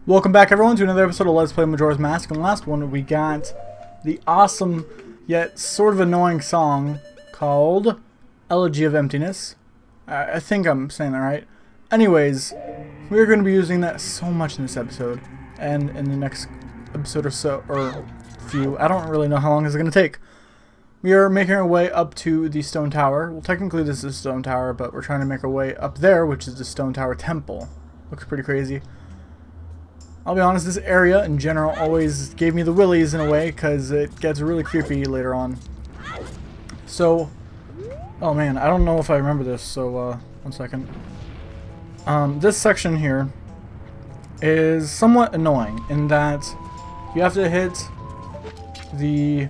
Welcome back everyone to another episode of Let's Play Majora's Mask. And last one we got the awesome yet sort of annoying song called Elegy of Emptiness. I think I'm saying that right. Anyways, we're going to be using that so much in this episode and in the next episode or so, or few. I don't really know how long this is going to take. We are making our way up to the stone tower. Well, technically this is the stone tower, but we're trying to make our way up there, which is the stone tower temple. Looks pretty crazy. I'll be honest, this area in general always gave me the willies in a way, because it gets really creepy later on. So, oh man, I don't know if I remember this, so one second. This section here is somewhat annoying in that you have to hit the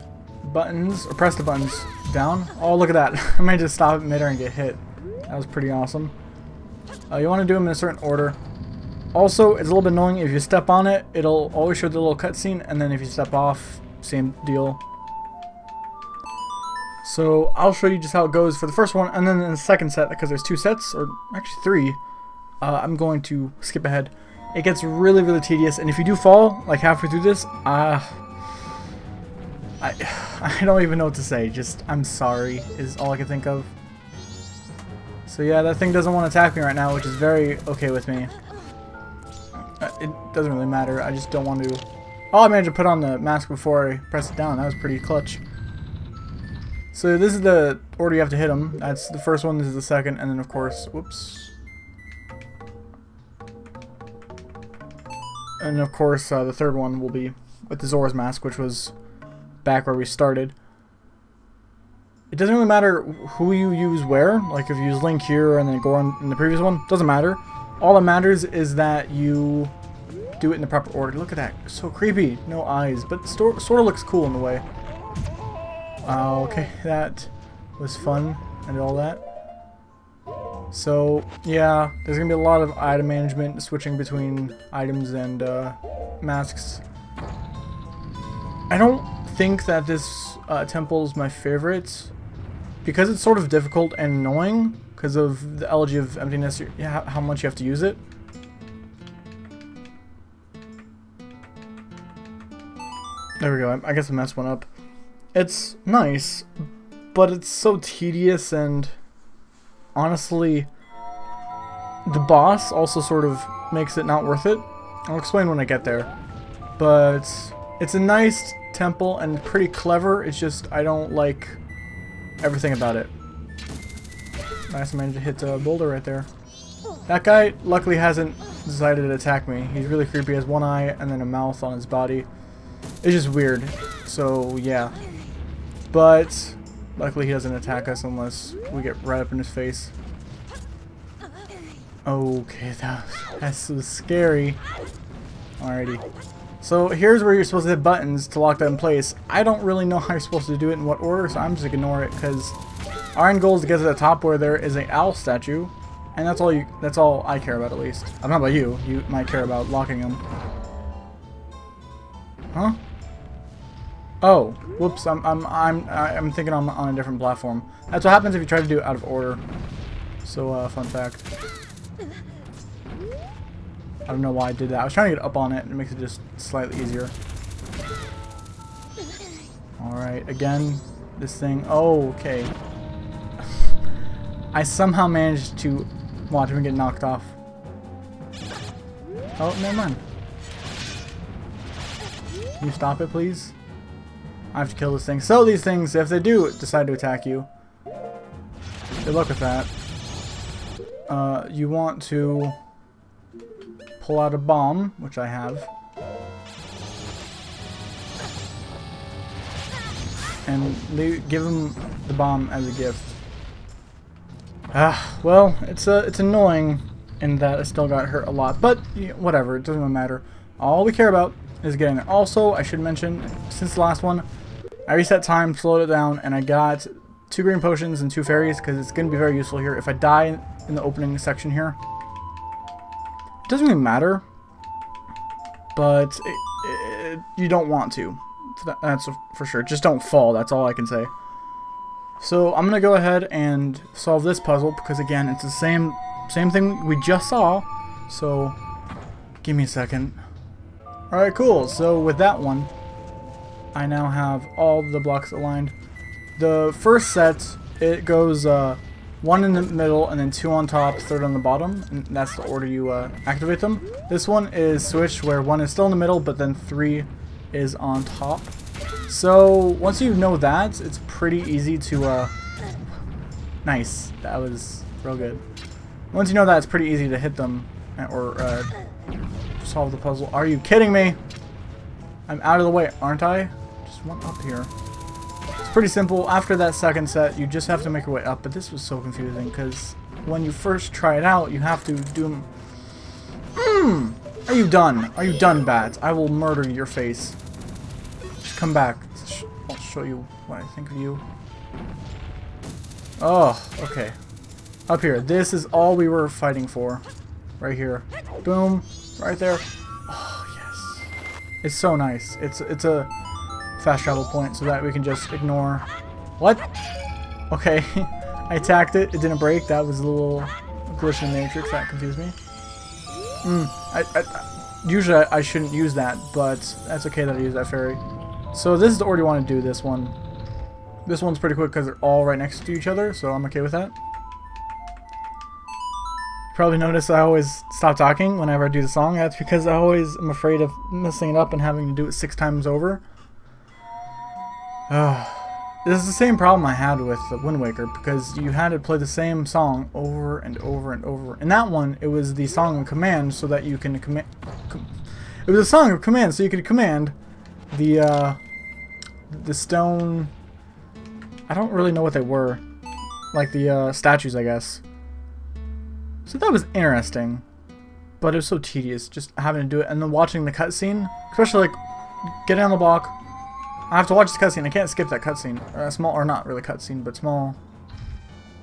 buttons, or press the buttons down. Oh, look at that. I might just stop it midair and get hit. That was pretty awesome. You want to do them in a certain order. Also, it's a little bit annoying if you step on it, it'll always show the little cutscene, and then if you step off, same deal. So I'll show you just how it goes for the first one, and then in the second set, because there's two sets, or actually three, I'm going to skip ahead. It gets really, really tedious, and if you do fall, like halfway through this, I don't even know what to say. Just, I'm sorry, is all I can think of. So yeah, that thing doesn't want to attack me right now, which is very okay with me. It doesn't really matter, I just don't want to... Oh, I managed to put on the mask before I pressed it down. That was pretty clutch. So this is the order you have to hit them. That's the first one, this is the second, and then of course... Whoops. And of course, the third one will be with the Zora's Mask, which was back where we started. It doesn't really matter who you use where. Like if you use Link here and then go on in the previous one, doesn't matter. All that matters is that you do it in the proper order. Look at that. So creepy. No eyes. But sort of looks cool in a way. Okay. That was fun and all that. So, yeah. There's going to be a lot of item management, switching between items and masks. I don't think that this temple is my favorite. Because it's sort of difficult and annoying. Because of the Elegy of Emptiness, how much you have to use it. There we go, I guess I messed one up. It's nice, but it's so tedious, and honestly, the boss also sort of makes it not worth it. I'll explain when I get there. But it's a nice temple and pretty clever, it's just I don't like everything about it. Nice, I managed to hit a boulder right there. That guy luckily hasn't decided to attack me. He's really creepy. He has one eye and then a mouth on his body. It's just weird. So yeah. But luckily he doesn't attack us unless we get right up in his face. Okay, that's so scary. Alrighty. So here's where you're supposed to hit buttons to lock that in place. I don't really know how you're supposed to do it in what order, so I'm just gonna ignore it because our end goal is to get to the top where there is an owl statue, and that's all I care about, at least. I don't know about you. You might care about locking them. Huh? Oh, whoops! I'm thinking I'm on a different platform. That's what happens if you try to do it out of order. So, fun fact. I don't know why I did that. I was trying to get up on it, and it makes it just slightly easier. Alright, again, this thing. Oh, okay. I somehow managed to watch him get knocked off. Oh, never mind. Can you stop it, please? I have to kill this thing. So these things, if they do decide to attack you, good luck with that. You want to pull out a bomb, which I have, and give him the bomb as a gift. Well, it's annoying in that I still got hurt a lot, but whatever, it doesn't really matter. All we care about is getting it. Also, I should mention, since the last one, I reset time, slowed it down, and I got 2 green potions and 2 fairies, because it's going to be very useful here. If I die in the opening section here, it doesn't really matter, but you don't want to. That's for sure. Just don't fall, that's all I can say. So I'm gonna go ahead and solve this puzzle because again it's the same thing we just saw. So give me a second. Alright, cool. So with that one, I now have all the blocks aligned. The first set, it goes 1 in the middle and then 2 on top, 3rd on the bottom, and that's the order you activate them. This one is switched where 1 is still in the middle, but then 3 is on top. So once you know that, it's pretty easy to nice. That was real good. Once you know that, it's pretty easy to hit them or solve the puzzle. Are you kidding me? I'm out of the way, aren't I? Just one up here. It's pretty simple. After that second set, you just have to make your way up. But this was so confusing because when you first try it out, you have to do them. Are you done? Are you done, Bat? I will murder your face. Just come back. I'll show you what I think of you. Oh, okay. Up here. This is all we were fighting for. Right here. Boom. Right there. Oh, yes. It's so nice. It's a fast travel point so that we can just ignore... What? Okay. I attacked it. It didn't break. That was a little glitch in the Matrix. That confused me. Usually I shouldn't use that, but that's okay that I use that fairy. So this is the order you want to do this one. This one's pretty quick because they're all right next to each other, so I'm okay with that. You probably notice I always stop talking whenever I do the song. That's because I always am afraid of messing it up and having to do it 6 times over. This is the same problem I had with the Wind Waker, because you had to play the same song over and over and over. In that one, it was the song of command so that you can command... It was a song of command so you could command the stone... I don't really know what they were. Like the statues, I guess. So that was interesting. But it was so tedious just having to do it and then watching the cutscene. Especially like getting on the block. I have to watch the cutscene. I can't skip that cutscene. Or a small, or not really cutscene, but small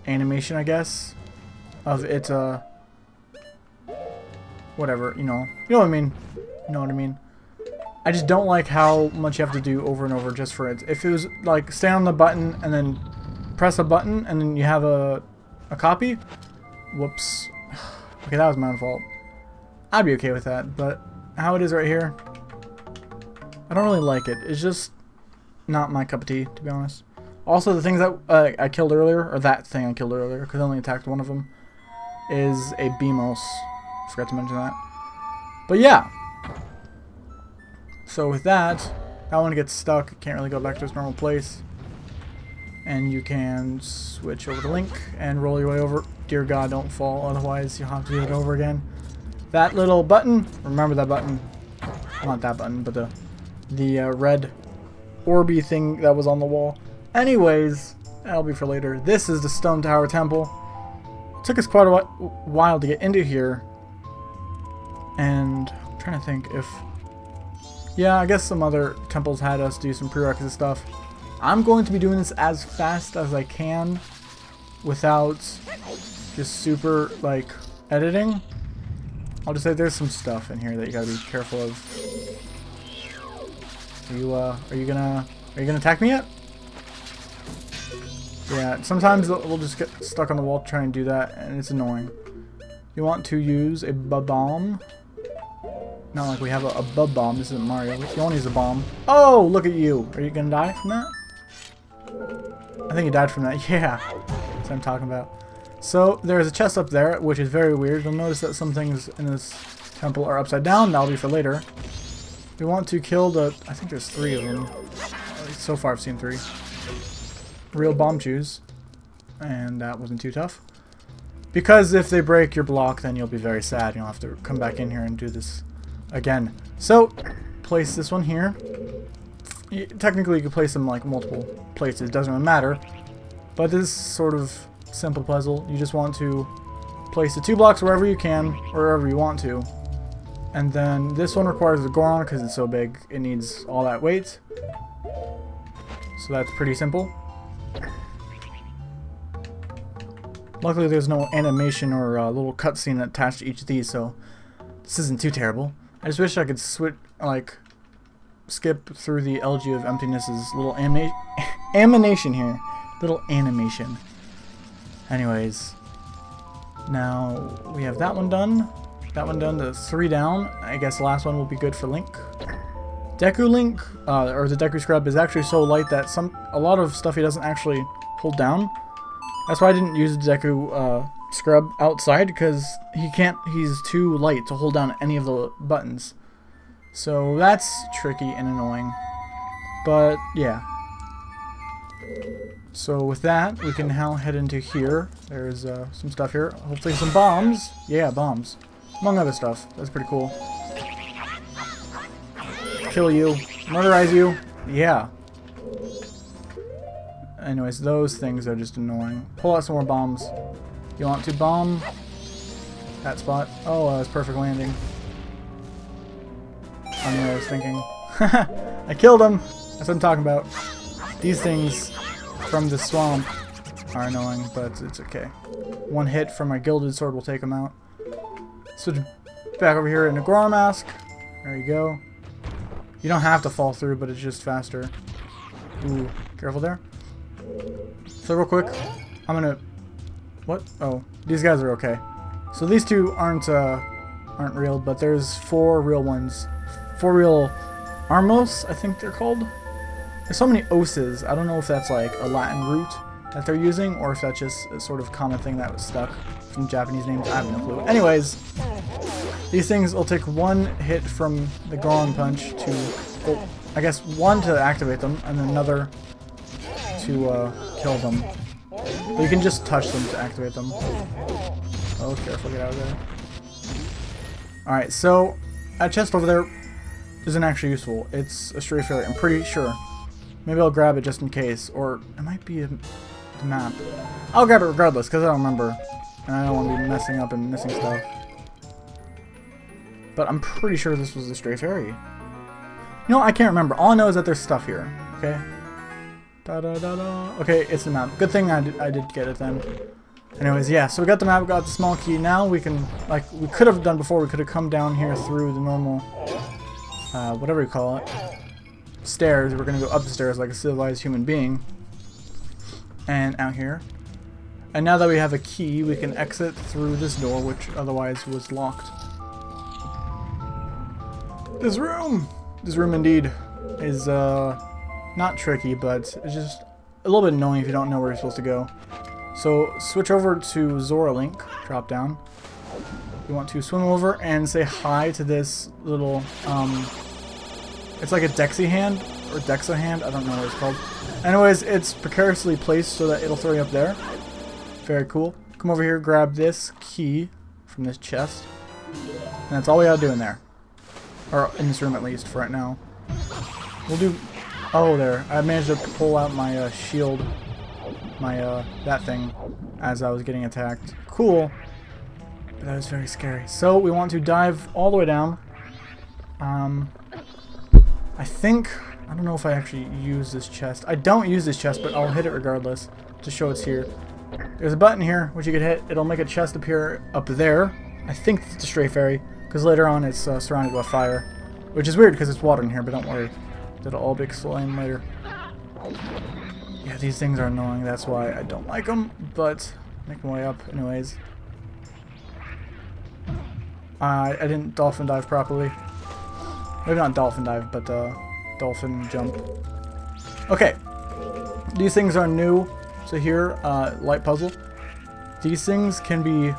animation, I guess. Of it, whatever, you know. You know what I mean. You know what I mean. I just don't like how much you have to do over and over just for it. If it was like stand on the button and then press a button and then you have a copy. Whoops. Okay, that was my own fault. I'd be okay with that, but how it is right here, I don't really like it. It's just not my cup of tea, to be honest. Also, the things that I killed earlier, or that thing I killed earlier, because I only attacked one of them, is a Beamos. Forgot to mention that. But yeah. So with that one gets stuck. It can't really go back to its normal place. And you can switch over to Link and roll your way over. Dear God, don't fall, otherwise you'll have to do it over again. That little button, remember that button. Well, not that button, but the red orby thing that was on the wall. Anyways, that'll be for later. This is the Stone Tower Temple. It took us quite a while to get into here. And I'm trying to think if... Yeah, I guess some other temples had us do some prerequisite stuff. I'm going to be doing this as fast as I can without just super, like, editing. I'll just say there's some stuff in here that you gotta be careful of. Are you gonna attack me yet? Yeah, sometimes we'll just get stuck on the wall trying to do that, and it's annoying. You want to use a bomb. Not like we have a bomb. This isn't Mario. You want to use a bomb. Oh, look at you. Are you gonna die from that? I think you died from that. Yeah, that's what I'm talking about. So there's a chest up there, which is very weird. You'll notice that some things in this temple are upside down. That'll be for later. We want to kill the... I think there's 3 of them. At least so far I've seen 3. Real bomb chews. And that wasn't too tough. Because if they break your block, then you'll be very sad. You'll have to come back in here and do this again. So, place this one here. Technically, you could place them like multiple places. Doesn't really matter. But this sort of simple puzzle, you just want to place the 2 blocks wherever you can, wherever you want to. And then this one requires a Goron because it's so big, it needs all that weight. So that's pretty simple. Luckily there's no animation or little cutscene attached to each of these, so this isn't too terrible. I just wish I could skip through the Elegy of Emptiness's little animation here. Little animation. Anyways, now we have that one done. That one done, the 3 down. I guess the last one will be good for Link. Deku Link, or the Deku Scrub, is actually so light that a lot of stuff he doesn't actually hold down. That's why I didn't use the Deku Scrub outside, because he's too light to hold down any of the buttons. So that's tricky and annoying. But yeah. So with that, we can now head into here. There's some stuff here. Hopefully some bombs. Yeah, bombs. Among other stuff. That's pretty cool. Kill you. Murderize you. Yeah. Anyways, those things are just annoying. Pull out some more bombs. You want to bomb that spot? Oh, that was perfect landing. I don't know what I was thinking. I killed him! That's what I'm talking about. These things from the swamp are annoying, but it's okay. One hit from my gilded sword will take them out. Switch back over here in a Majora mask. There you go. You don't have to fall through, but it's just faster. Ooh, careful there. So real quick, I'm gonna... What? Oh, these guys are okay. So these two aren't real, but there's 4 real ones. 4 real Armos, I think they're called. There's so many oses. I don't know if that's like a Latin root that they're using, or if that's just a sort of common thing that was stuck from Japanese names. I have no clue. Anyways, these things will take 1 hit from the Goron Punch to, well, I guess 1 to activate them, and then another to kill them. But you can just touch them to activate them. Oh, careful, get out of there. Alright, so that chest over there isn't actually useful. It's a stray fairy, I'm pretty sure. Maybe I'll grab it just in case, or it might be a map. I'll grab it regardless, because I don't remember. And I don't want to be messing up and missing stuff. But I'm pretty sure this was a stray fairy. You know, I can't remember. All I know is that there's stuff here, okay? Da-da-da-da. Okay, it's the map. Good thing I did get it then. Anyways, yeah, so we got the map, we got the small key. Now we can, like we could have done before, we could have come down here through the normal, whatever you call it, stairs. We're going to go up the stairs like a civilized human being. And out here. And now that we have a key, we can exit through this door, which otherwise was locked. This room indeed is, not tricky, but it's just a little bit annoying if you don't know where you're supposed to go. So switch over to Zora Link, drop down. You want to swim over and say hi to this little, it's like a Dexy hand, or Dexa hand, I don't know what it's called. Anyways, it's precariously placed so that it'll throw you up there. Very cool. Come over here, grab this key from this chest. And that's all we gotta do in there. Or in this room at least, for right now. We'll do... Oh, there. I managed to pull out my shield. My, that thing. As I was getting attacked. Cool. But that was very scary. So, we want to dive all the way down. I think... I don't know if I actually use this chest. I don't use this chest, but I'll hit it regardless. To show it's here. There's a button here, which you can hit. It'll make a chest appear up there. I think it's a stray fairy. Because later on it's surrounded by fire. Which is weird because it's water in here, but don't worry. It'll all be explained later. Yeah, these things are annoying. That's why I don't like them. But make my way up anyways. I didn't dolphin dive properly. Maybe not dolphin dive, but dolphin jump. Okay. These things are new. So here, light puzzle. These things can be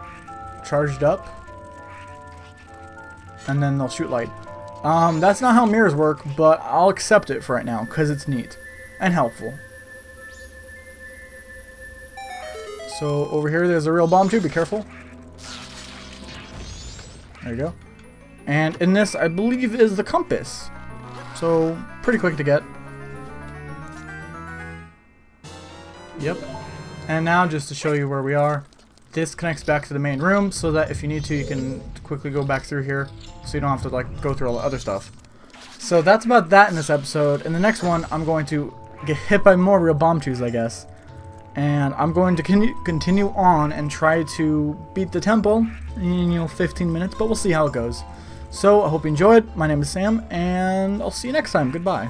charged up. And then they'll shoot light. That's not how mirrors work, but I'll accept it for right now, because it's neat. And helpful. So, over here there's a real bomb too, be careful. There you go. And in this, I believe, is the compass. So, pretty quick to get. Yep. And now, just to show you where we are, this connects back to the main room, so that if you need to, you can quickly go back through here, so you don't have to like go through all the other stuff. So that's about that in this episode. In the next one, I'm going to get hit by more real bomb chews, I guess. And I'm going to continue on and try to beat the temple in 15 minutes, but we'll see how it goes. So, I hope you enjoyed. My name is Sam, and I'll see you next time. Goodbye.